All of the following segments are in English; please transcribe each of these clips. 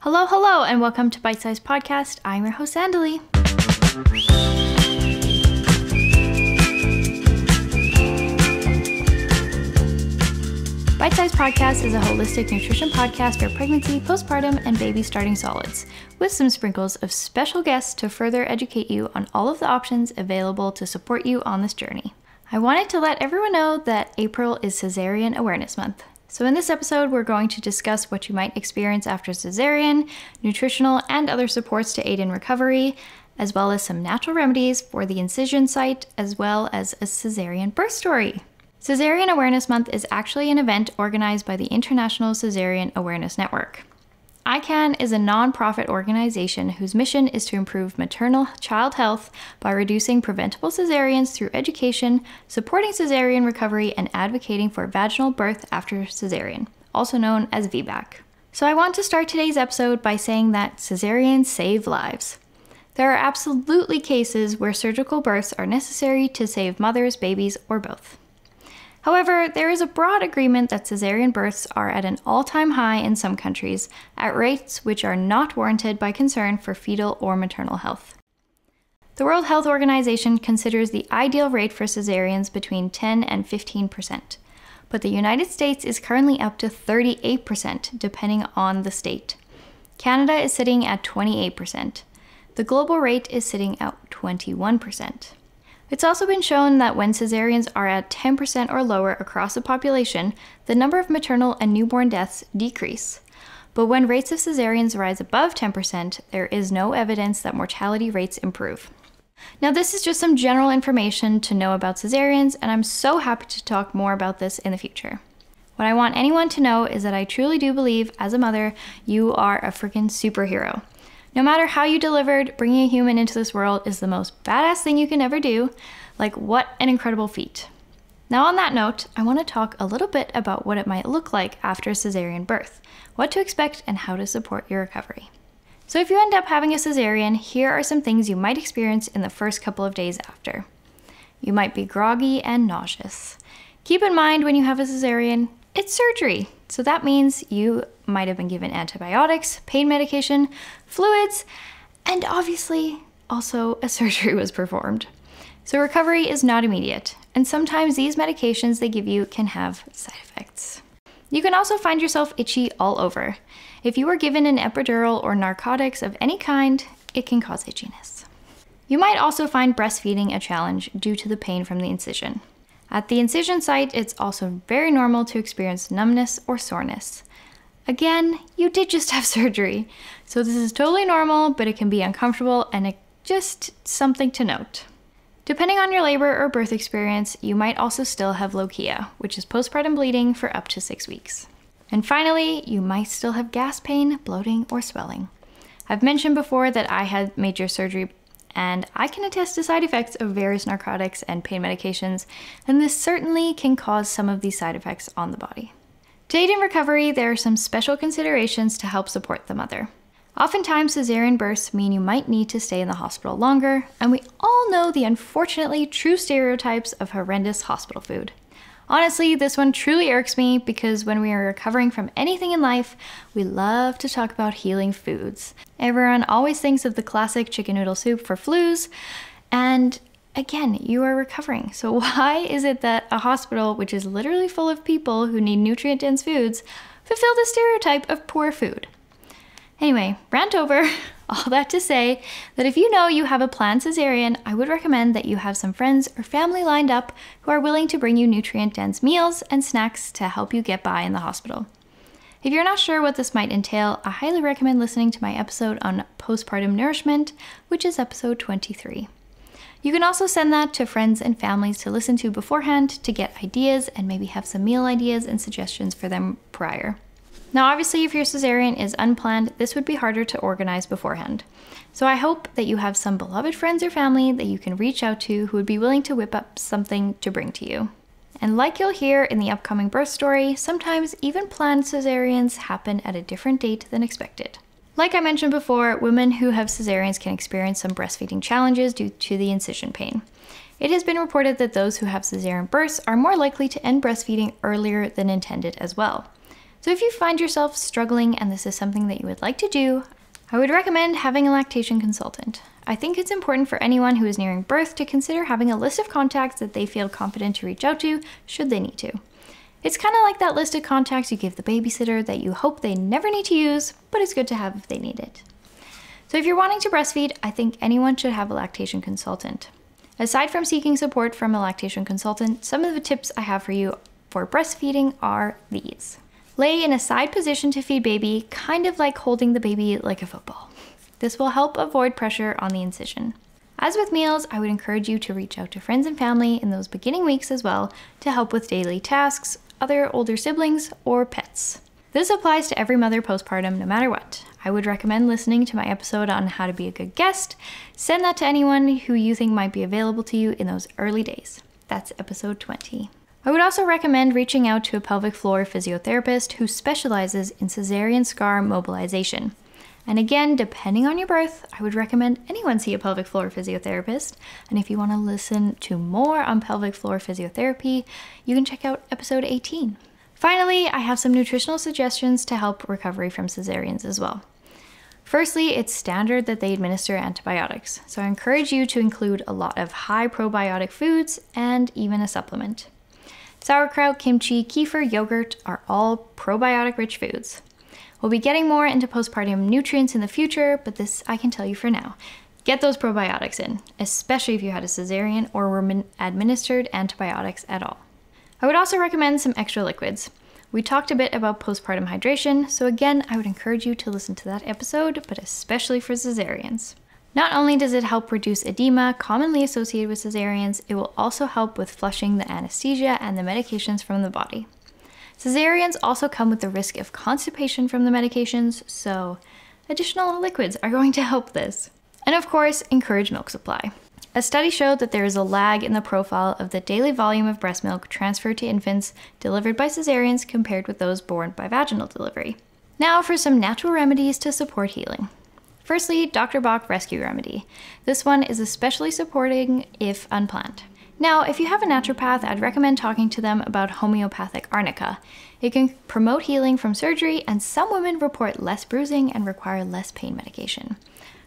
Hello, hello, and welcome to Bitesized Podcast. I'm your host, Andali. Bitesized Podcast is a holistic nutrition podcast for pregnancy, postpartum, and baby starting solids, with some sprinkles of special guests to further educate you on all of the options available to support you on this journey. I wanted to let everyone know that April is Cesarean Awareness Month. So in this episode, we're going to discuss what you might experience after cesarean, nutritional and other supports to aid in recovery, as well as some natural remedies for the incision site, as well as a cesarean birth story. Cesarean Awareness Month is actually an event organized by the International Cesarean Awareness Network. ICAN is a non-profit organization whose mission is to improve maternal child health by reducing preventable cesareans through education, supporting cesarean recovery, and advocating for vaginal birth after cesarean, also known as VBAC. So I want to start today's episode by saying that cesareans save lives. There are absolutely cases where surgical births are necessary to save mothers, babies, or both. However, there is a broad agreement that cesarean births are at an all-time high in some countries, at rates which are not warranted by concern for fetal or maternal health. The World Health Organization considers the ideal rate for cesareans between 10 and 15%, but the United States is currently up to 38%, depending on the state. Canada is sitting at 28%. The global rate is sitting at 21%. It's also been shown that when cesareans are at 10% or lower across the population, the number of maternal and newborn deaths decrease. But when rates of cesareans rise above 10%, there is no evidence that mortality rates improve. Now, this is just some general information to know about cesareans, and I'm so happy to talk more about this in the future. What I want anyone to know is that I truly do believe, as a mother, you are a freaking superhero. No matter how you delivered, bringing a human into this world is the most badass thing you can ever do. Like, what an incredible feat. Now, on that note, I want to talk a little bit about what it might look like after a cesarean birth, what to expect, and how to support your recovery. So if you end up having a cesarean, here are some things you might experience in the first couple of days after. You might be groggy and nauseous. Keep in mind, when you have a cesarean, it's surgery. So that means you might have been given antibiotics, pain medication, fluids, and obviously also a surgery was performed. So recovery is not immediate, and sometimes these medications they give you can have side effects. You can also find yourself itchy all over. If you were given an epidural or narcotics of any kind, it can cause itchiness. You might also find breastfeeding a challenge due to the pain from the incision. At the incision site, it's also very normal to experience numbness or soreness. Again, you did just have surgery, so this is totally normal, but it can be uncomfortable and just something to note. Depending on your labor or birth experience, you might also still have lochia, which is postpartum bleeding for up to 6 weeks. And finally, you might still have gas pain, bloating, or swelling. I've mentioned before that I had major surgery, and I can attest to side effects of various narcotics and pain medications, and this certainly can cause some of these side effects on the body. To aid in recovery, there are some special considerations to help support the mother. Oftentimes, cesarean births mean you might need to stay in the hospital longer, and we all know the unfortunately true stereotypes of horrendous hospital food. Honestly, this one truly irks me because when we are recovering from anything in life, we love to talk about healing foods. Everyone always thinks of the classic chicken noodle soup for flus, and again, you are recovering. So why is it that a hospital, which is literally full of people who need nutrient-dense foods, fulfill the stereotype of poor food? Anyway, rant over. All that to say that if you know you have a planned cesarean, I would recommend that you have some friends or family lined up who are willing to bring you nutrient-dense meals and snacks to help you get by in the hospital. If you're not sure what this might entail, I highly recommend listening to my episode on postpartum nourishment, which is episode 23. You can also send that to friends and families to listen to beforehand to get ideas and maybe have some meal ideas and suggestions for them prior. Now, obviously, if your cesarean is unplanned, this would be harder to organize beforehand. So I hope that you have some beloved friends or family that you can reach out to who would be willing to whip up something to bring to you. And like you'll hear in the upcoming birth story, sometimes even planned cesareans happen at a different date than expected. Like I mentioned before, women who have cesareans can experience some breastfeeding challenges due to the incision pain. It has been reported that those who have cesarean births are more likely to end breastfeeding earlier than intended as well. So if you find yourself struggling and this is something that you would like to do, I would recommend having a lactation consultant. I think it's important for anyone who is nearing birth to consider having a list of contacts that they feel confident to reach out to should they need to. It's kind of like that list of contacts you give the babysitter that you hope they never need to use, but it's good to have if they need it. So if you're wanting to breastfeed, I think anyone should have a lactation consultant. Aside from seeking support from a lactation consultant, some of the tips I have for you for breastfeeding are these. Lay in a side position to feed baby, kind of like holding the baby like a football. This will help avoid pressure on the incision. As with meals, I would encourage you to reach out to friends and family in those beginning weeks as well to help with daily tasks, other older siblings, or pets. This applies to every mother postpartum no matter what. I would recommend listening to my episode on how to be a good guest. Send that to anyone who you think might be available to you in those early days. That's episode 20. I would also recommend reaching out to a pelvic floor physiotherapist who specializes in cesarean scar mobilization. And again, depending on your birth, I would recommend anyone see a pelvic floor physiotherapist. And if you want to listen to more on pelvic floor physiotherapy, you can check out episode 18. Finally, I have some nutritional suggestions to help recovery from cesareans as well. Firstly, it's standard that they administer antibiotics, so I encourage you to include a lot of high probiotic foods and even a supplement. Sauerkraut, kimchi, kefir, yogurt are all probiotic-rich foods. We'll be getting more into postpartum nutrients in the future, but this I can tell you for now. Get those probiotics in, especially if you had a cesarean or were administered antibiotics at all. I would also recommend some extra liquids. We talked a bit about postpartum hydration, so again, I would encourage you to listen to that episode, but especially for cesareans. Not only does it help reduce edema commonly associated with cesareans, it will also help with flushing the anesthesia and the medications from the body. Cesareans also come with the risk of constipation from the medications, so additional liquids are going to help this. And of course, encourage milk supply. A study showed that there is a lag in the profile of the daily volume of breast milk transferred to infants delivered by cesareans compared with those born by vaginal delivery. Now for some natural remedies to support healing. Firstly, Dr. Bach Rescue Remedy. This one is especially supporting if unplanned. Now, if you have a naturopath, I'd recommend talking to them about homeopathic arnica. It can promote healing from surgery, and some women report less bruising and require less pain medication.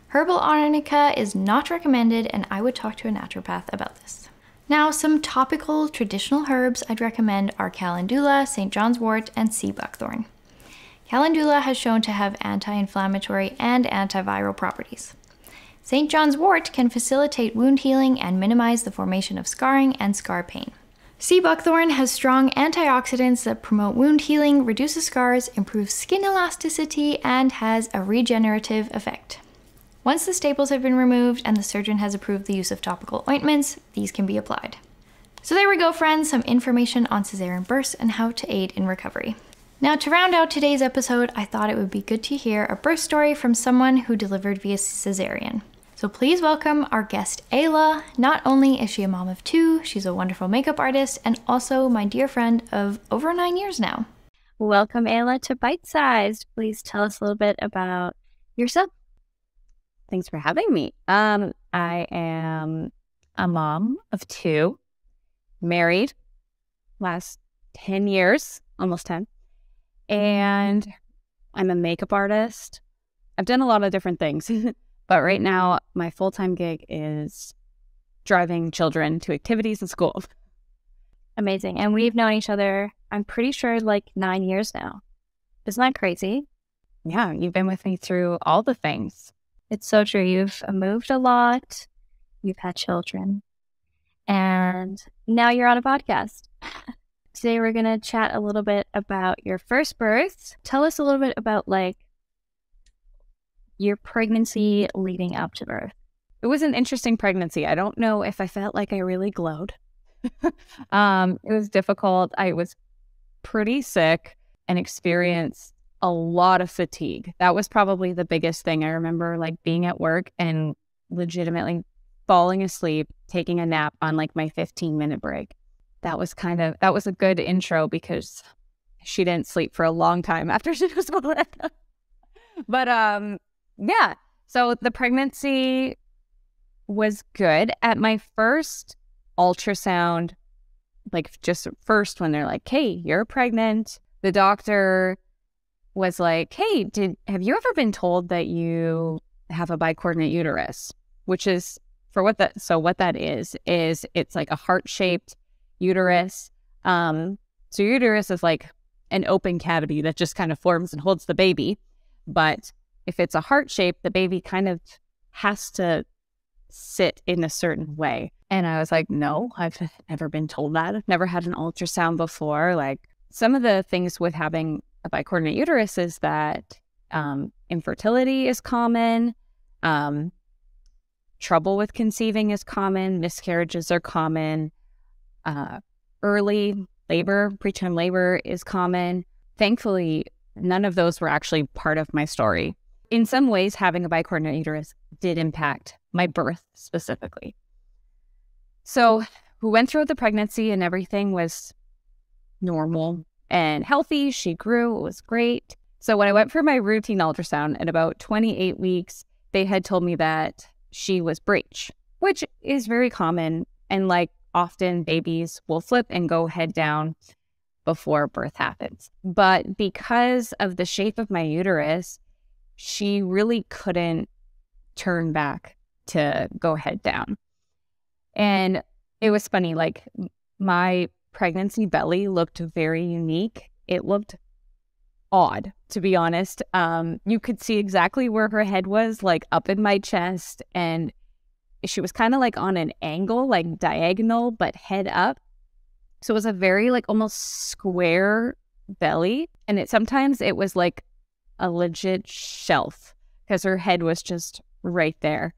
Herbal arnica is not recommended, and I would talk to a naturopath about this. Now, some topical traditional herbs I'd recommend are calendula, St. John's wort, and sea buckthorn. Calendula has shown to have anti-inflammatory and antiviral properties. St. John's wort can facilitate wound healing and minimize the formation of scarring and scar pain. Sea buckthorn has strong antioxidants that promote wound healing, reduces scars, improves skin elasticity, and has a regenerative effect. Once the staples have been removed and the surgeon has approved the use of topical ointments, these can be applied. So there we go, friends, some information on cesarean births and how to aid in recovery. Now, to round out today's episode, I thought it would be good to hear a birth story from someone who delivered via cesarean. So please welcome our guest, Ayla. Not only is she a mom of 2, she's a wonderful makeup artist and also my dear friend of over 9 years now. Welcome, Ayla, to Bitesized. Please tell us a little bit about yourself. Thanks for having me. I am a mom of 2, married last 10 years, almost 10, and I'm a makeup artist. I've done a lot of different things, but right now my full-time gig is driving children to activities in school. Amazing. And we've known each other, I'm pretty sure, like 9 years now. Isn't that crazy? Yeah, you've been with me through all the things. It's so true. You've moved a lot. You've had children. And now you're on a podcast. Today we're going to chat a little bit about your first birth. Tell us a little bit about your pregnancy leading up to birth. It was an interesting pregnancy. I don't know if I felt like I really glowed. It was difficult. I was pretty sick and experienced a lot of fatigue. That was probably the biggest thing. I remember being at work and legitimately falling asleep, taking a nap on my 15-minute break. That was a good intro because she didn't sleep for a long time after she was born. But yeah, so the pregnancy was good. At my first ultrasound, just first when they're like, hey, you're pregnant, the doctor was like, hey, have you ever been told that you have a bicoordinate uterus? Which is, what that is it's like a heart-shaped uterus. So your uterus is like an open cavity that just kind of forms and holds the baby. But if it's a heart shape, the baby kind of has to sit in a certain way. And I was like, no, I've never been told that. I've never had an ultrasound before. Like, some of the things with having a bicoordinate uterus is that infertility is common, trouble with conceiving is common, miscarriages are common, early labor, preterm labor is common. Thankfully, none of those were actually part of my story. In some ways, having a bicoordinate uterus did impact my birth specifically. So we went through the pregnancy and everything was normal and healthy. She grew. It was great. So when I went for my routine ultrasound at about 28 weeks, they had told me that she was breech, which is very common. And like often babies will flip and go head down before birth happens. But because of the shape of my uterus, she really couldn't turn back to go head down. And it was funny, like my pregnancy belly looked very unique. It looked odd, to be honest. You could see exactly where her head was, like up in my chest, and she was kind of like on an angle, like diagonal, but head up. So it was a very like almost square belly. And sometimes it was like a legit shelf because her head was just right there.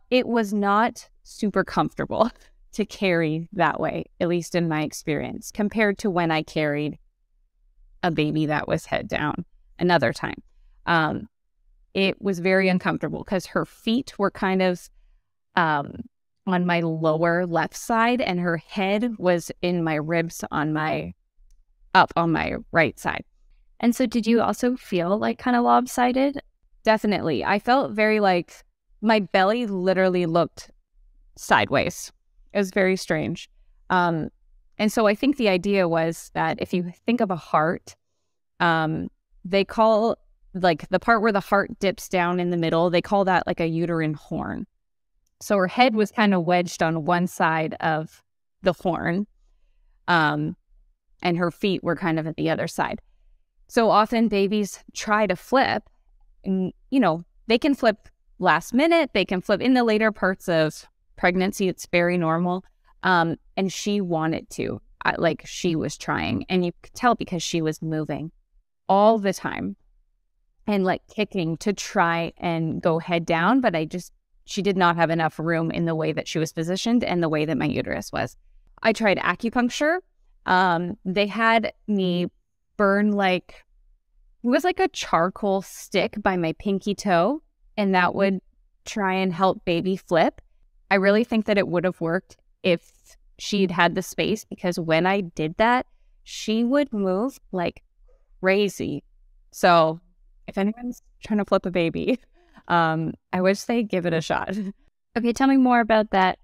It was not super comfortable to carry that way, at least in my experience, compared to when I carried a baby that was head down another time. It was very uncomfortable because her feet were kind of on my lower left side and her head was in my ribs up on my right side. And so did you also feel like kind of lopsided? Definitely. I felt very like my belly literally looked sideways. It was very strange. And so I think the idea was that if you think of a heart, they call like the part where the heart dips down in the middle, they call that like a uterine horn. So her head was kind of wedged on one side of the horn, and her feet were kind of at the other side. So often babies try to flip, and they can flip last minute, they can flip in the later parts of pregnancy. It's very normal. And she wanted to, like she was trying, and you could tell because she was moving all the time and like kicking to try and go head down. But she did not have enough room in the way that she was positioned and the way that my uterus was. I tried acupuncture. They had me burn it was like a charcoal stick by my pinky toe, and that would try and help baby flip. I really think that it would have worked if she'd had the space, because when I did that, she would move like crazy. So if anyone's trying to flip a baby, I wish they'd give it a shot. Okay, tell me more about that.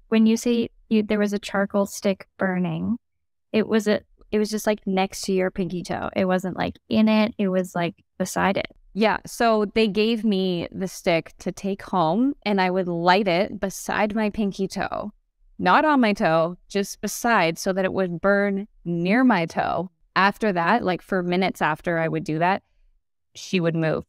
When you say there was a charcoal stick burning, it was just like next to your pinky toe. It wasn't like in it. It was like beside it. Yeah. So they gave me the stick to take home, and I would light it beside my pinky toe, not on my toe, just beside, so that it would burn near my toe. After that, like for minutes after I would do that, she would move.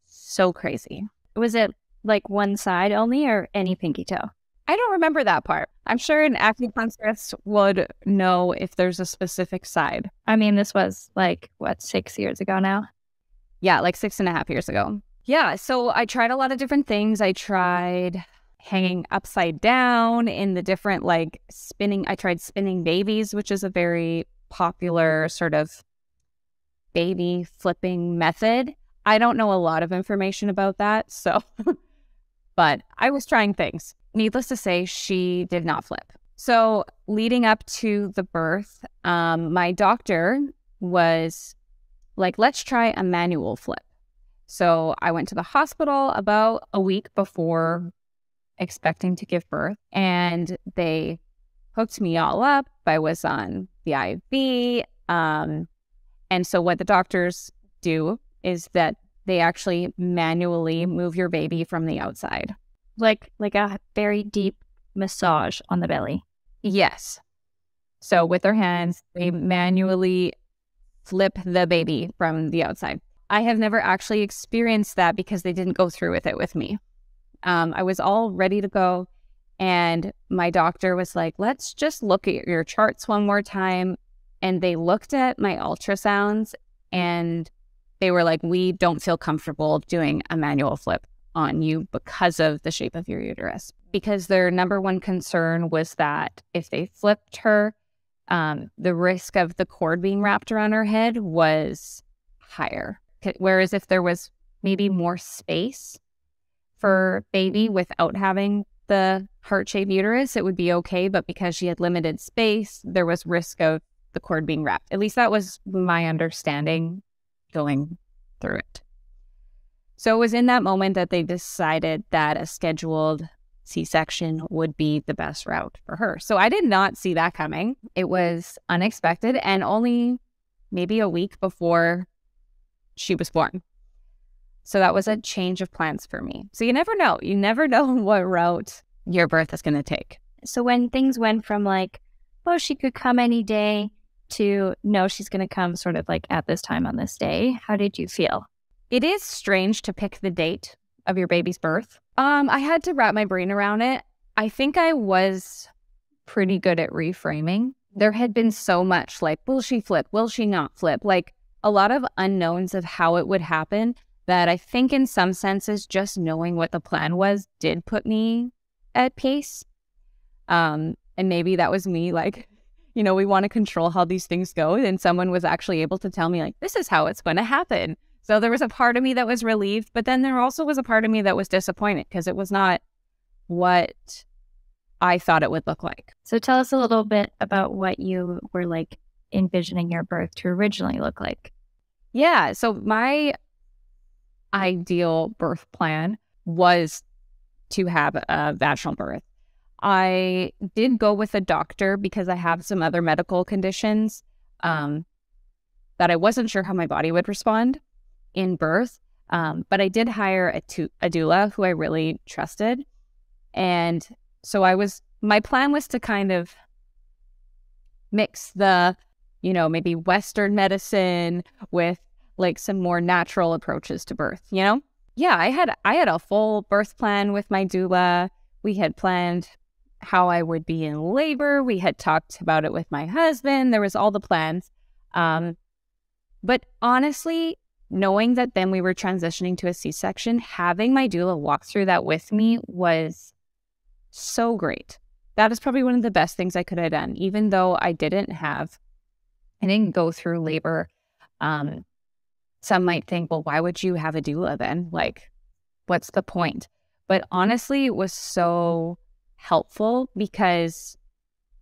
So crazy. Was it like one side only or any pinky toe? I don't remember that part. I'm sure an acupuncturist would know if there's a specific side. I mean, this was like, 6 years ago now? Yeah, like 6.5 years ago. Yeah, so I tried a lot of different things. I tried hanging upside down in the different like spinning. I tried spinning babies, which is a very popular sort of baby flipping method. I don't know a lot of information about that, so, but I was trying things. Needless to say, she did not flip. So leading up to the birth, my doctor was like, let's try a manual flip. So I went to the hospital about a week before expecting to give birth, and they hooked me all up. I was on the IV, And so what the doctors do is that they actually manually move your baby from the outside. Like a very deep massage on the belly. Yes. So with their hands, they manually flip the baby from the outside. I have never actually experienced that because they didn't go through with it with me. I was all ready to go. And my doctor was like, let's just look at your charts one more time. And they looked at my ultrasounds and they were like, we don't feel comfortable doing a manual flip on you because of the shape of your uterus. Because their number one concern was that if they flipped her, the risk of the cord being wrapped around her head was higher. Whereas if there was maybe more space for baby without having the heart-shaped uterus, it would be okay. But because she had limited space, there was risk of the cord being wrapped. At least that was my understanding going through it. So it was in that moment that they decided that a scheduled C-section would be the best route for her. So I did not see that coming. It was unexpected and only maybe a week before she was born. So that was a change of plans for me. So you never know. You never know what route your birth is going to take. So when things went from like, oh, she could come any day to no, she's going to come sort of like at this time on this day, how did you feel? It is strange to pick the date of your baby's birth. I had to wrap my brain around it. I think I was pretty good at reframing. There had been so much like, will she flip? Will she not flip? Like a lot of unknowns of how it would happen that I think in some senses, just knowing what the plan was did put me at peace. And maybe that was me like, you know, we want to control how these things go. And someone was actually able to tell me like, this is how it's going to happen. So there was a part of me that was relieved, but then there also was a part of me that was disappointed because it was not what I thought it would look like. So tell us a little bit about what you were like envisioning your birth to originally look like. Yeah. So my ideal birth plan was to have a vaginal birth. I did go with a doctor because I have some other medical conditions that I wasn't sure how my body would respond in birth. But I did hire a doula who I really trusted. And so my plan was to kind of mix the, you know, maybe Western medicine with like some more natural approaches to birth, you know? Yeah, I had a full birth plan with my doula. We had planned how I would be in labor. We had talked about it with my husband. There was all the plans. But honestly, knowing that then we were transitioning to a C-section, having my doula walk through that with me was so great. That is probably one of the best things I could have done, even though I didn't go through labor. Some might think, well, why would you have a doula then? Like, what's the point? But honestly, it was so helpful because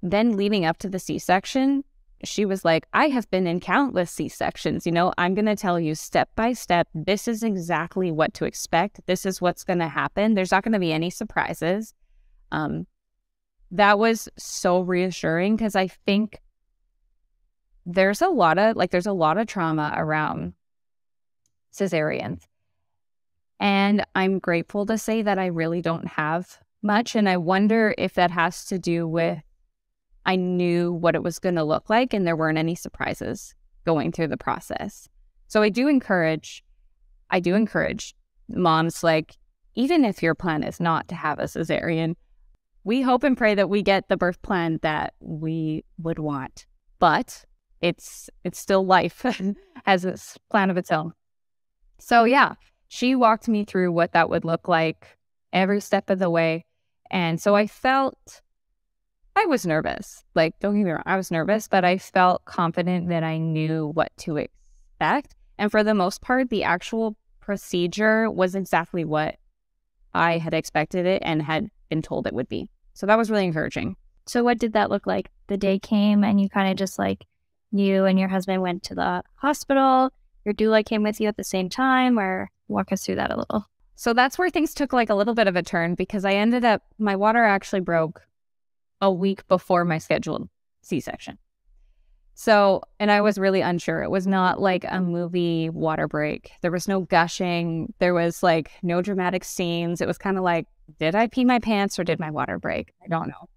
then leading up to the C-section, she was like, I have been in countless C-sections. You know, I'm going to tell you step by step, this is exactly what to expect. This is what's going to happen. There's not going to be any surprises. That was so reassuring because I think there's a lot of trauma around cesareans. And I'm grateful to say that I really don't have much. And I wonder if that has to do with I knew what it was going to look like and there weren't any surprises going through the process. So I do encourage moms, like, even if your plan is not to have a cesarean, we hope and pray that we get the birth plan that we would want. But it's still life has its plan of its own. So yeah, she walked me through what that would look like every step of the way. And so I was nervous. Like, don't get me wrong, I was nervous, but I felt confident that I knew what to expect. And for the most part, the actual procedure was exactly what I had expected it and had been told it would be. So that was really encouraging. So what did that look like? The day came and you kind of just like, you and your husband went to the hospital. Your doula came with you at the same time, or walk us through that a little. So that's where things took like a little bit of a turn because my water actually broke a week before my scheduled C-section. So, and I was really unsure. It was not like a movie water break. There was no gushing. There was like no dramatic scenes. It was kind of like, did I pee my pants or did my water break? I don't know.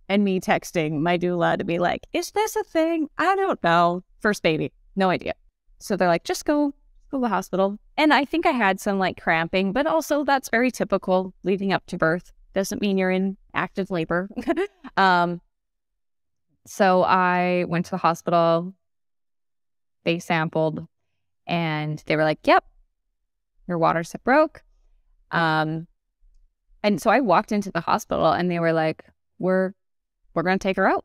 And me texting my doula to be like, is this a thing? I don't know. First baby, no idea. So they're like, just go to the hospital. And I think I had some like cramping, but also that's very typical leading up to birth. Doesn't mean you're in active labor. So I went to the hospital, they sampled, and they were like, yep, your water set broke. And so I walked into the hospital and they were like, we're going to take her out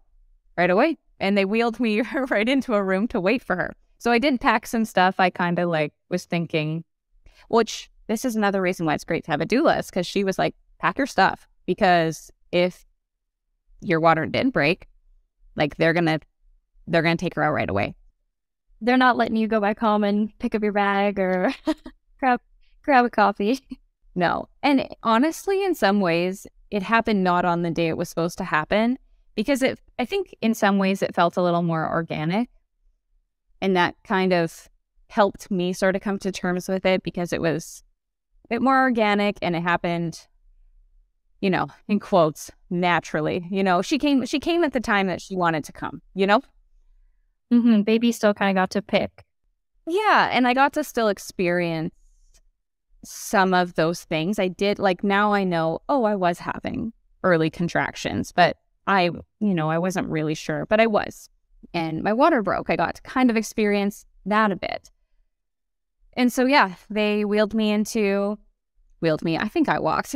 right away. And they wheeled me right into a room to wait for her. So I did pack some stuff. I kind of like was thinking, which this is another reason why it's great to have a doula, because she was like, pack your stuff, because if your water did break, like they're gonna take her out right away. They're not letting you go back home and pick up your bag or grab a coffee. No. And honestly, in some ways, it happened not on the day it was supposed to happen, because I think in some ways it felt a little more organic. And that kind of helped me sort of come to terms with it, because it was a bit more organic and it happened, you know, in quotes, naturally. You know, she came at the time that she wanted to come, you know? Mm-hmm. Baby still kind of got to pick. Yeah, and I got to still experience some of those things. I did, like, now I know, oh, I was having early contractions, but I wasn't really sure, but I was. And my water broke. I got to kind of experience that a bit. And so, yeah, they wheeled me, I think I walked,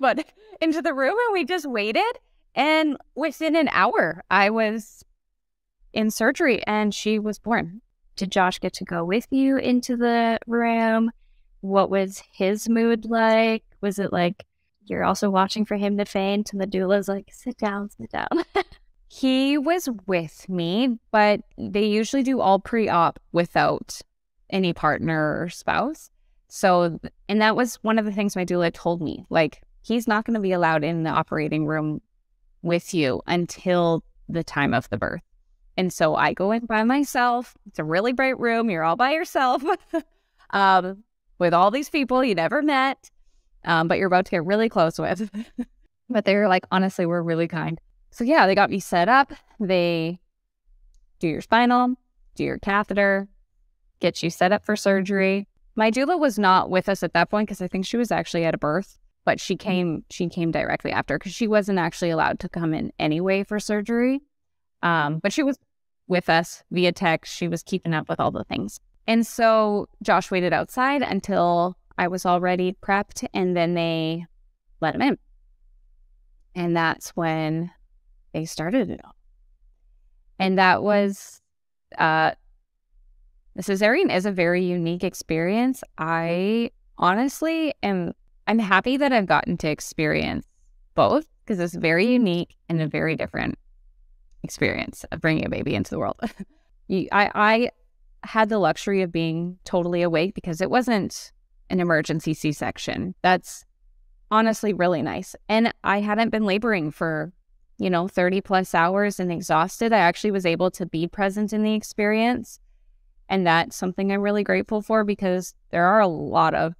but into the room, and we just waited. And within an hour, I was in surgery and she was born. Did Josh get to go with you into the room? What was his mood like? Was it like you're also watching for him to faint and the doula's like, sit down, sit down? He was with me, but they usually do all pre-op without any partner or spouse. So, and that was one of the things my doula told me, like, he's not going to be allowed in the operating room with you until the time of the birth. And so I go in by myself. It's a really bright room. You're all by yourself with all these people you never met, but you're about to get really close with. But they were like, honestly, we're really kind. So yeah, they got me set up. They do your spinal, do your catheter, get you set up for surgery. My doula was not with us at that point because I think she was actually at a birth, but she came directly after because she wasn't actually allowed to come in anyway for surgery. But she was with us via text. She was keeping up with all the things. And so Josh waited outside until I was already prepped, and then they let him in. And that's when they started it all. And that was, the cesarean is a very unique experience. I honestly I'm happy that I've gotten to experience both, because it's very unique and a very different experience of bringing a baby into the world. I had the luxury of being totally awake because it wasn't an emergency C-section. That's honestly really nice. And I hadn't been laboring for, 30 plus hours and exhausted. I actually was able to be present in the experience. And that's something I'm really grateful for, because there are a lot of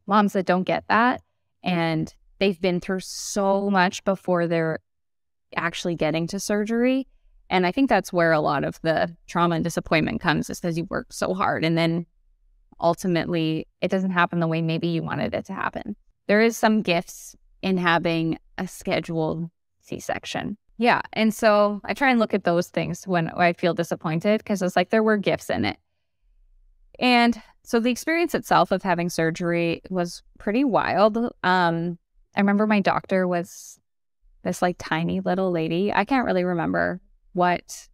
moms that don't get that. And they've been through so much before they're actually getting to surgery. And I think that's where a lot of the trauma and disappointment comes, is because you work so hard and then ultimately it doesn't happen the way maybe you wanted it to happen. There is some gifts in having a scheduled C-section. Yeah. And so I try and look at those things when I feel disappointed, because it's like there were gifts in it. And so the experience itself of having surgery was pretty wild. I remember my doctor was this like tiny little lady. I can't really remember what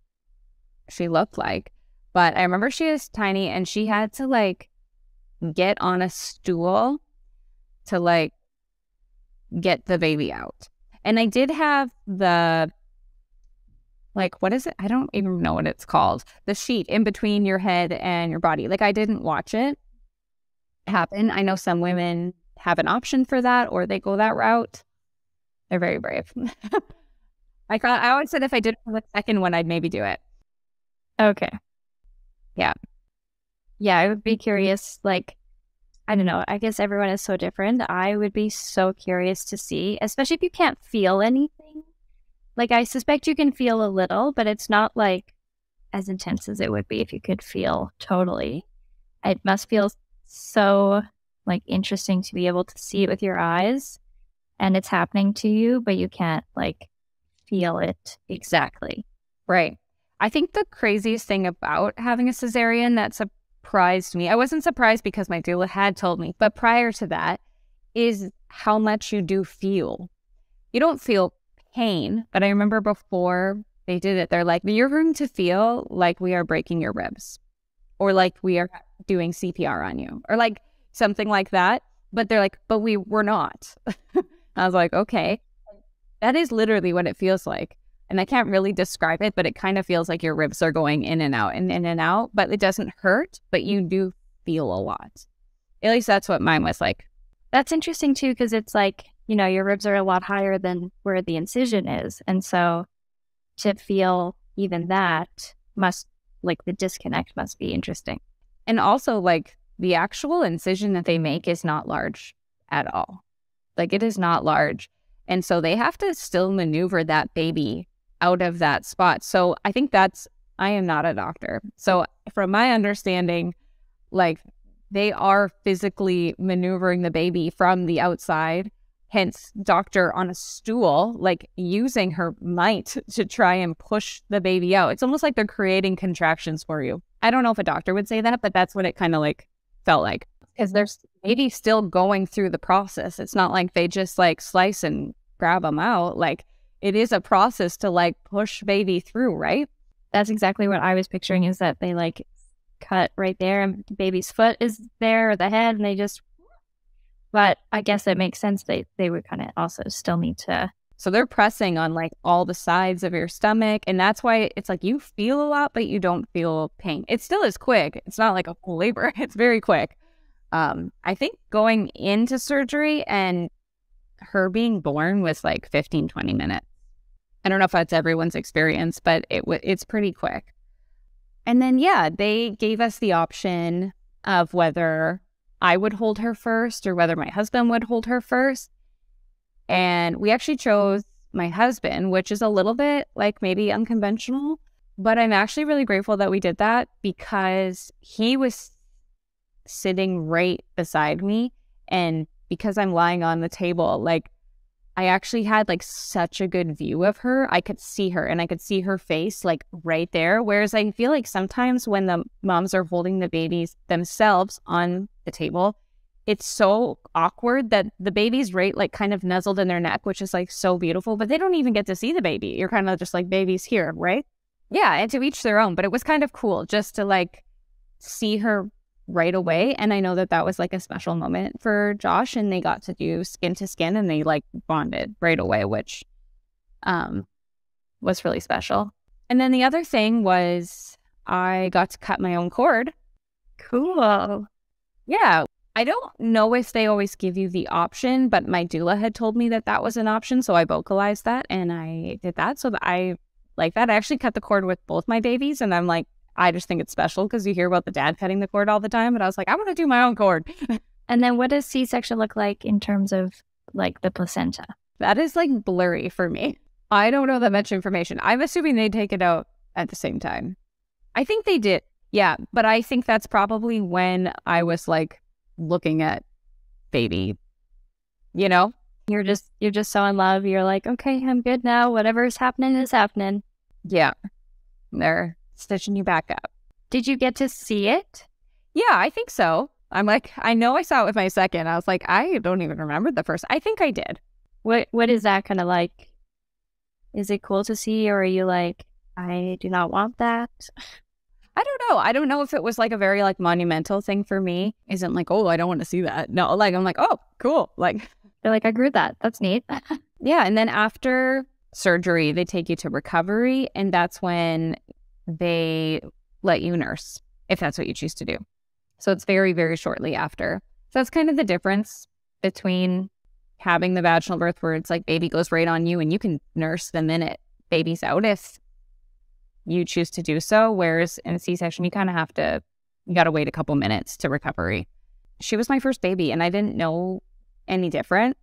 she looked like, but I remember she was tiny, and she had to like get on a stool to like get the baby out. And I did have the, like, what is it? I don't even know what it's called. The sheet in between your head and your body. Like, I didn't watch it happen. I know some women have an option for that, or they go that route. They're very brave. I always said if I did it for the second one, I'd maybe do it. Okay. Yeah. Yeah, I would be curious, like, I don't know, I guess everyone is so different. I would be so curious to see, especially if you can't feel anything. Like, I suspect you can feel a little, but it's not like as intense as it would be if you could feel totally. It must feel so like interesting to be able to see it with your eyes and it's happening to you, but you can't like feel it exactly. Right. I think the craziest thing about having a cesarean that surprised me, I wasn't surprised because my doula had told me, but prior to that, is how much you do feel. You don't feel pain, but I remember before they did it, they're like, you're going to feel like we are breaking your ribs or like we are doing CPR on you or like something like that. But they're like, but we're not. I was like, okay, that is literally what it feels like. And I can't really describe it, but it kind of feels like your ribs are going in and out and in and out, but it doesn't hurt, but you do feel a lot. At least that's what mine was like. That's interesting too, because it's like, you know, your ribs are a lot higher than where the incision is. And so to feel even that must, like, the disconnect must be interesting. And also, like, the actual incision that they make is not large at all. Like, it is not large. And so they have to still maneuver that baby out of that spot. So I think I am not a doctor. So from my understanding, like, they are physically maneuvering the baby from the outside, hence doctor on a stool, like using her might to try and push the baby out. It's almost like they're creating contractions for you. I don't know if a doctor would say that, but that's what it kind of like felt like. Because there's baby still going through the process. It's not like they just like slice and grab them out. Like, it is a process to like push baby through, right? That's exactly what I was picturing, is that they like cut right there and the baby's foot is there or the head and they just, but I guess it makes sense. They would kind of also still need to. So they're pressing on like all the sides of your stomach. And that's why it's like you feel a lot, but you don't feel pain. It still is quick. It's not like a full labor. It's very quick. I think going into surgery and her being born was like 15, 20 minutes. I don't know if that's everyone's experience, but it's pretty quick. And then, yeah, they gave us the option of whether I would hold her first or whether my husband would hold her first. And we actually chose my husband, which is a little bit like maybe unconventional, but I'm actually really grateful that we did that because he was sitting right beside me. And because I'm lying on the table, like, I actually had like such a good view of her. I could see her and I could see her face like right there. Whereas I feel like sometimes when the moms are holding the babies themselves on the table, it's so awkward that the baby's right like kind of nuzzled in their neck, which is like so beautiful, but they don't even get to see the baby. You're kind of just like, baby's here, right? Yeah, and to each their own. But it was kind of cool just to like see her right away. And I know that that was like a special moment for Josh, and they got to do skin to skin and they like bonded right away, which was really special. And then the other thing was I got to cut my own cord. Cool. Yeah. I don't know if they always give you the option, but my doula had told me that that was an option. So I vocalized that and I did that. So that I like that. I actually cut the cord with both my babies. And I'm like, I just think it's special because you hear about the dad cutting the cord all the time. But I was like, I want to do my own cord. And then what does C-section look like in terms of like the placenta? That is like blurry for me. I don't know that much information. I'm assuming they take it out at the same time. I think they did. Yeah. But I think that's probably when I was like looking at baby, you know? You're just so in love. You're like, okay, I'm good now. Whatever's happening is happening. Yeah. They're stitching you back up. Did you get to see it? Yeah, I think so. I'm like, I know I saw it with my second. I was like, I don't even remember the first. I think I did. What is that kind of like? Is it cool to see, or are you like, I do not want that? I don't know. I don't know if it was like a very like monumental thing for me. Isn't like, oh, I don't want to see that. No, like I'm like, oh, cool. Like they're like, I grew that. That's neat. Yeah. And then after surgery, they take you to recovery. And that's when they let you nurse, if that's what you choose to do. So it's very, very shortly after. So that's kind of the difference between having the vaginal birth where it's like baby goes right on you and you can nurse the minute babies out if you choose to do so. Whereas in a C-section, you kind of you got to wait a couple minutes to recovery. She was my first baby and I didn't know any different.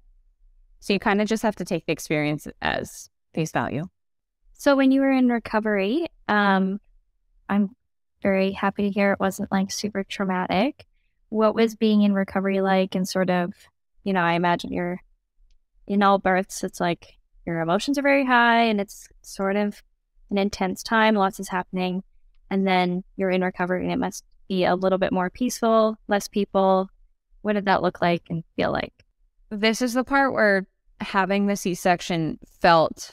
So you kind of just have to take the experience as face value. So when you were in recovery, I'm very happy to hear it wasn't like super traumatic. What was being in recovery like? And sort of, I imagine you're in all births, it's like your emotions are very high and it's sort of an intense time. Lots is happening. And then you're in recovery and it must be a little bit more peaceful, less people. What did that look like and feel like? This is the part where having the C-section felt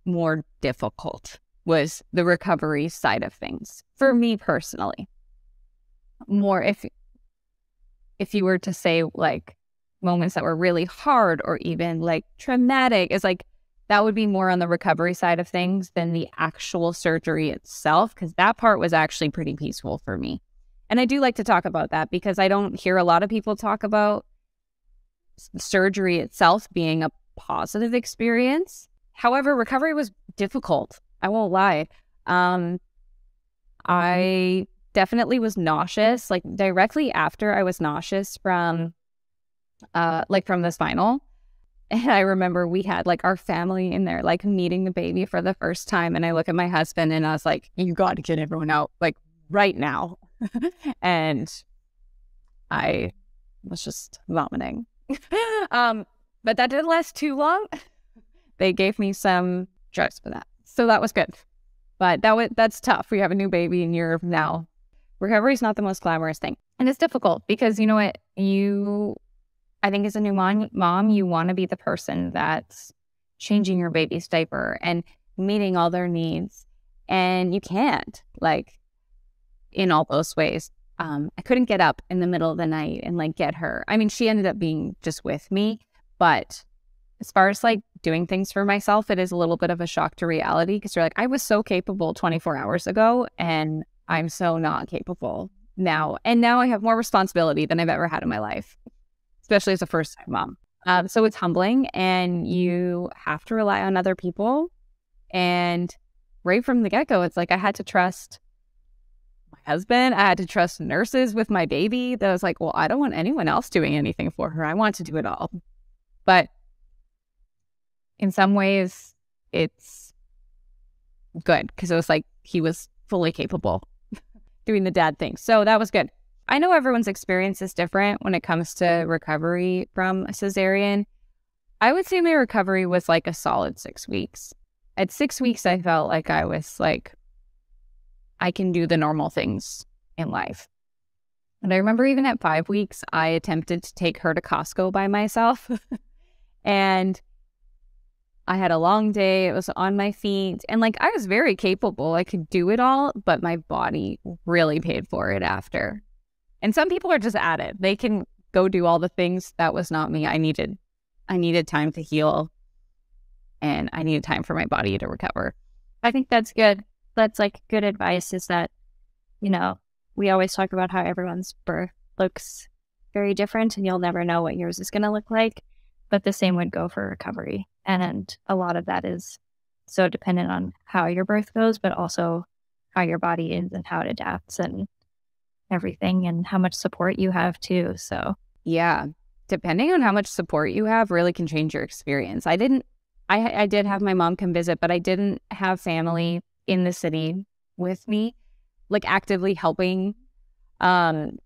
more difficult, was the recovery side of things for me personally. More if you were to say like moments that were really hard or even like traumatic, is like that would be more on the recovery side of things than the actual surgery itself, because that part was actually pretty peaceful for me. And I do like to talk about that because I don't hear a lot of people talk about surgery itself being a positive experience. However, recovery was difficult. I won't lie. I definitely was nauseous. Like directly after, I was nauseous from the spinal. And I remember we had like our family in there, like meeting the baby for the first time. And I look at my husband and I was like, you got to get everyone out like right now. And I was just vomiting. But that didn't last too long. They gave me some drugs for that. So that was good. But that's tough. We have a new baby and you're now. Recovery is not the most glamorous thing. And it's difficult because you know what? I think as a new mom, you want to be the person that's changing your baby's diaper and meeting all their needs. And you can't, like, in all those ways. I couldn't get up in the middle of the night and like get her. I mean, she ended up being just with me, but as far as like doing things for myself, it is a little bit of a shock to reality because you're like, I was so capable 24 hours ago and I'm so not capable now. And now I have more responsibility than I've ever had in my life, especially as a first-time mom. So it's humbling and you have to rely on other people. And right from the get-go, it's like I had to trust my husband. I had to trust nurses with my baby. That was like, well, I don't want anyone else doing anything for her. I want to do it all. But in some ways, it's good because it was like he was fully capable doing the dad thing. So that was good. I know everyone's experience is different when it comes to recovery from a cesarean. I would say my recovery was like a solid 6 weeks. At 6 weeks, I felt like I was like, I can do the normal things in life. And I remember even at 5 weeks, I attempted to take her to Costco by myself. And I had a long day. It was on my feet. And like, I was very capable. I could do it all, but my body really paid for it after. And some people are just at it. They can go do all the things. That was not me. I needed time to heal. And I needed time for my body to recover. I think that's good. That's like good advice is that, we always talk about how everyone's birth looks very different and you'll never know what yours is going to look like. But the same would go for recovery. And a lot of that is so dependent on how your birth goes, but also how your body is and how it adapts and everything and how much support you have too. So yeah, depending on how much support you have really can change your experience. I did have my mom come visit, but I didn't have family in the city with me, like actively helping. And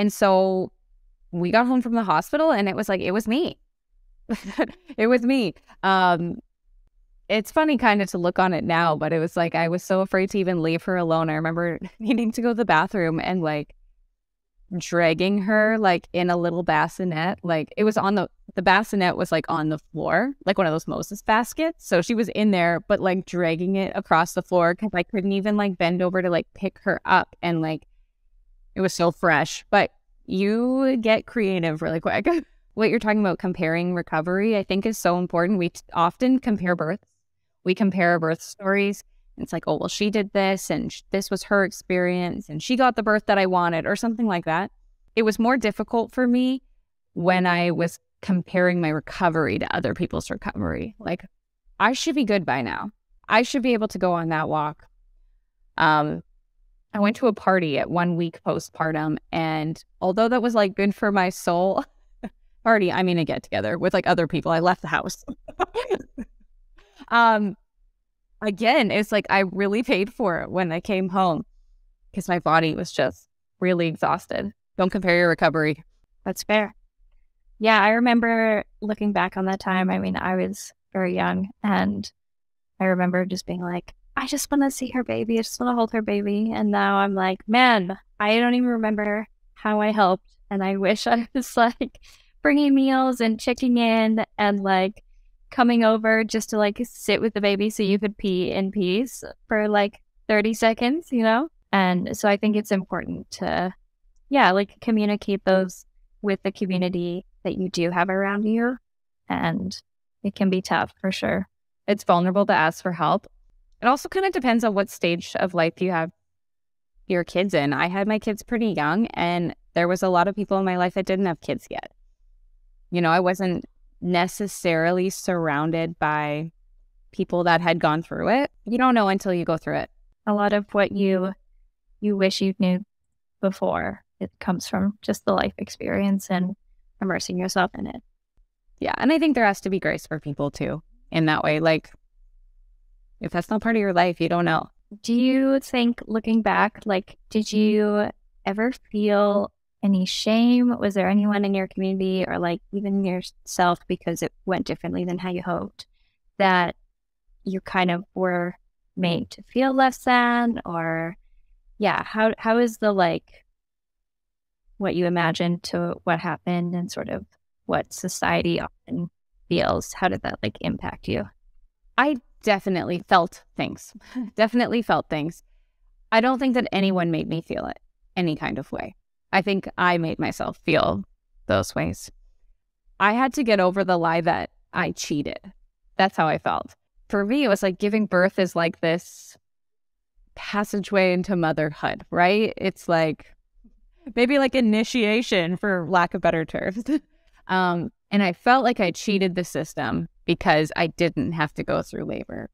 so we got home from the hospital and it was like, it was me. It was me. It's funny kind of to look on it now, but it was like I was so afraid to even leave her alone. I remember needing to go to the bathroom and like dragging her like in a little bassinet. Like it was on the bassinet was like on the floor, like one of those Moses baskets. So she was in there, but like dragging it across the floor because I couldn't even like bend over to like pick her up. And like it was so fresh, but you get creative really quick. What you're talking about, comparing recovery, I think is so important. We often compare births. We compare birth stories. It's like, oh, well, she did this and this was her experience and she got the birth that I wanted or something like that. It was more difficult for me when I was comparing my recovery to other people's recovery. Like, I should be good by now. I should be able to go on that walk. I went to a party at 1 week postpartum, and although that was like good for my soul, party, I mean a get together with like other people. I left the house. Again, it's like I really paid for it when I came home because my body was just really exhausted. Don't compare your recovery. That's fair. Yeah, I remember looking back on that time. I mean, I was very young, and I remember just being like, I just want to see her baby. I just want to hold her baby. And now I'm like, man, I don't even remember how I helped. And I wish I was like bringing meals and checking in and like coming over just to like sit with the baby so you could pee in peace for like 30 seconds, you know? And so I think it's important to, yeah, like communicate those with the community that you do have around you. And it can be tough for sure. It's vulnerable to ask for help. It also kind of depends on what stage of life you have your kids in. I had my kids pretty young, and there was a lot of people in my life that didn't have kids yet. You know, I wasn't necessarily surrounded by people that had gone through it. You don't know until you go through it. A lot of what you wish you knew before, it comes from just the life experience and immersing yourself in it. Yeah, and I think there has to be grace for people too in that way. Like, if that's not part of your life, you don't know. Do you think, looking back, like, did you ever feel any shame? Was there anyone in your community or like even yourself, because it went differently than how you hoped, that you kind of were made to feel less than? Or yeah, how is the like what you imagined to what happened and sort of what society often feels, how did that like impact you? I definitely felt things. Definitely felt things. I don't think that anyone made me feel it any kind of way. I think I made myself feel those ways. I had to get over the lie that I cheated. That's how I felt. For me, it was like giving birth is like this passageway into motherhood, right? It's like maybe like initiation, for lack of better terms. And I felt like I cheated the system because I didn't have to go through labor.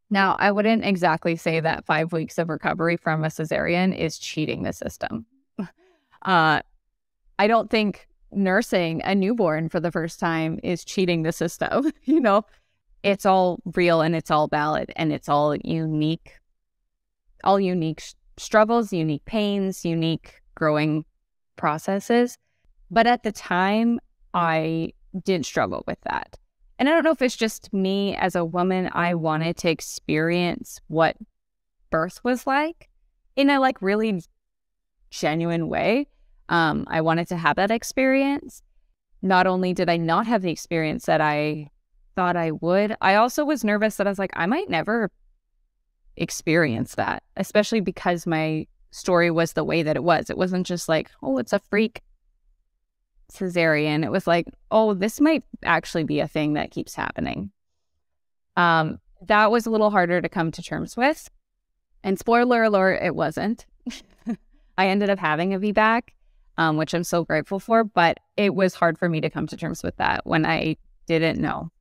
Now, I wouldn't exactly say that 5 weeks of recovery from a cesarean is cheating the system. I don't think nursing a newborn for the first time is cheating the system. You know, it's all real and it's all valid and it's all unique struggles, unique pains, unique growing processes. But at the time, I did struggle with that. And I don't know if it's just me as a woman, I wanted to experience what birth was like in a like really genuine way. I wanted to have that experience. Not only did I not have the experience that I thought I would, I also was nervous that I was like, I might never experience that, especially because my story was the way that it was. It wasn't just like, oh, it's a freak cesarean. It was like, oh, this might actually be a thing that keeps happening. That was a little harder to come to terms with. And spoiler alert, it wasn't. I ended up having a VBAC, which I'm so grateful for, but it was hard for me to come to terms with that when I didn't know.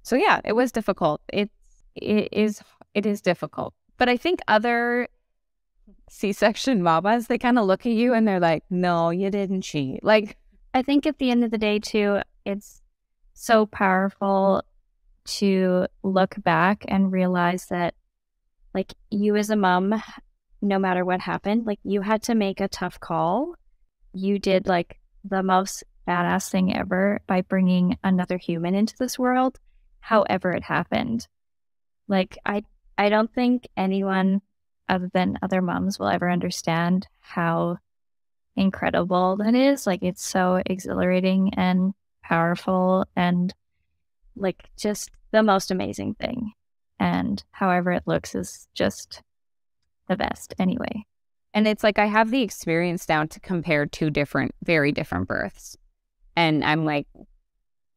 So yeah, it was difficult. It is difficult. But I think other C-section mamas, they kind of look at you and they're like, no, you didn't cheat. Like, I think at the end of the day too, it's so powerful to look back and realize that like you as a mom, no matter what happened, like you had to make a tough call. You did like the most badass thing ever by bringing another human into this world, however it happened. Like I don't think anyone other than other moms will ever understand how incredible that is. Like it's so exhilarating and powerful and like just the most amazing thing. And however it looks is just the best anyway. And it's like I have the experience down to compare two very different births. And I'm like,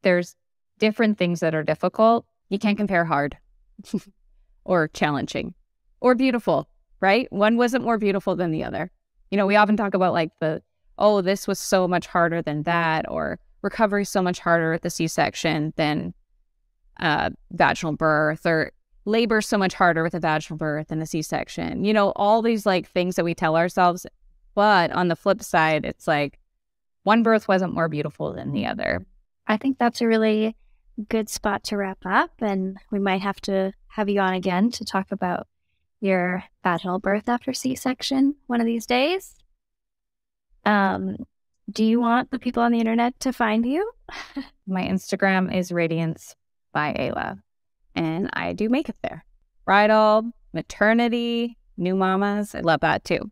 there's different things that are difficult. You can't compare hard or challenging or beautiful, right? One wasn't more beautiful than the other. You know, we often talk about like this was so much harder than that, or recovery so much harder at the C-section than vaginal birth, or labor so much harder with a vaginal birth than a C-section. You know, all these like things that we tell ourselves. But on the flip side, it's like one birth wasn't more beautiful than the other. I think that's a really good spot to wrap up, and we might have to have you on again to talk about your vaginal birth after C-section one of these days. Do you want the people on the internet to find you? My Instagram is Radiance by Ayla, and I do makeup there. Bridal, maternity, new mamas. I love that too.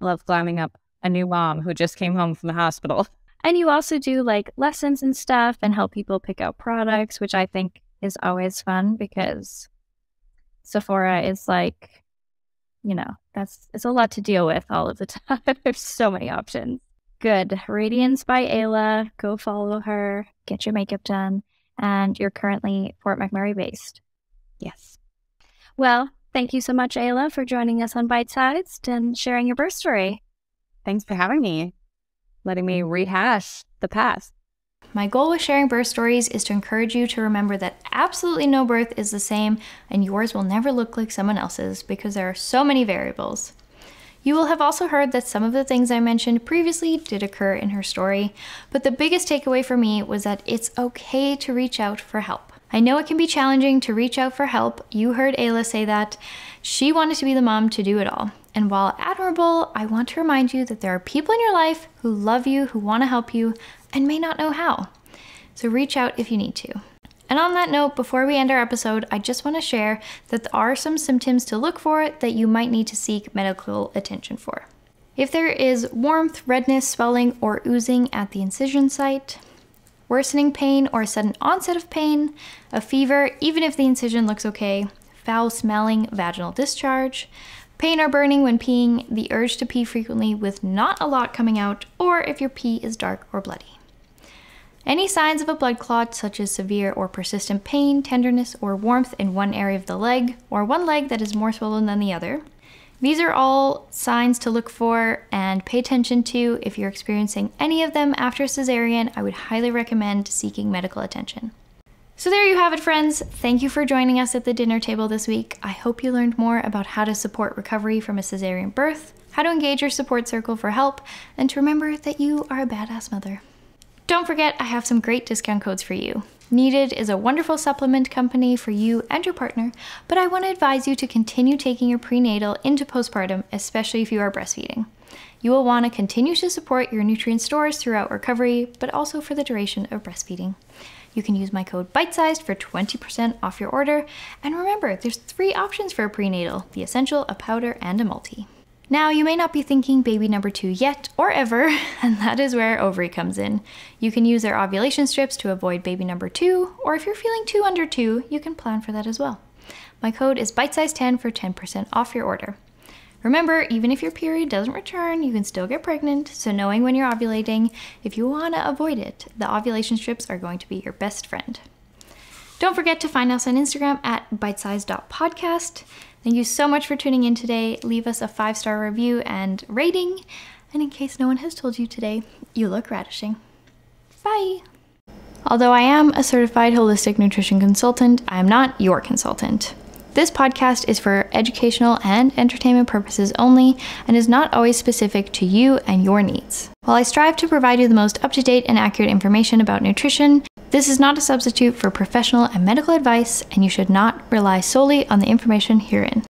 I love glamming up a new mom who just came home from the hospital. And you also do like lessons and stuff and help people pick out products, which I think is always fun because Sephora is like, you know, it's a lot to deal with all of the time. There's so many options. Good. Radiance by Ayla. Go follow her. Get your makeup done. And you're currently Fort McMurray based. Yes. Well, thank you so much, Ayla, for joining us on Bitesized and sharing your birth story. Thanks for having me. Letting me rehash the past. My goal with sharing birth stories is to encourage you to remember that absolutely no birth is the same, and yours will never look like someone else's because there are so many variables. You will have also heard that some of the things I mentioned previously did occur in her story, but the biggest takeaway for me was that it's okay to reach out for help. I know it can be challenging to reach out for help. You heard Ayla say that. She wanted to be the mom to do it all. And while admirable, I want to remind you that there are people in your life who love you, who want to help you, and may not know how. So reach out if you need to. And on that note, before we end our episode, I just want to share that there are some symptoms to look for that you might need to seek medical attention for. If there is warmth, redness, swelling, or oozing at the incision site, worsening pain or sudden onset of pain, a fever, even if the incision looks okay, foul smelling vaginal discharge, pain or burning when peeing, the urge to pee frequently with not a lot coming out, or if your pee is dark or bloody. Any signs of a blood clot, such as severe or persistent pain, tenderness, or warmth in one area of the leg, or one leg that is more swollen than the other. These are all signs to look for and pay attention to. If you're experiencing any of them after cesarean, I would highly recommend seeking medical attention. So there you have it, friends. Thank you for joining us at the dinner table this week. I hope you learned more about how to support recovery from a cesarean birth, how to engage your support circle for help, and to remember that you are a badass mother. Don't forget, I have some great discount codes for you. Needed is a wonderful supplement company for you and your partner, but I want to advise you to continue taking your prenatal into postpartum, especially if you are breastfeeding. You will want to continue to support your nutrient stores throughout recovery, but also for the duration of breastfeeding. You can use my code Bitesized for 20% off your order, and remember, there's 3 options for a prenatal: the essential, a powder, and a multi. Now, you may not be thinking baby number 2 yet or ever, and that is where Ovry comes in. You can use their ovulation strips to avoid baby number 2, or if you're feeling 2 under 2, you can plan for that as well. My code is Bitesize10 for 10% off your order. Remember, even if your period doesn't return, you can still get pregnant, so knowing when you're ovulating, if you want to avoid it, the ovulation strips are going to be your best friend. Don't forget to find us on Instagram at bitesize.podcast. Thank you so much for tuning in today. Leave us a 5-star review and rating. And in case no one has told you today, you look radishing. Bye! Although I am a certified holistic nutrition consultant, I am not your consultant. This podcast is for educational and entertainment purposes only and is not always specific to you and your needs. While I strive to provide you the most up-to-date and accurate information about nutrition, this is not a substitute for professional and medical advice, and you should not rely solely on the information herein.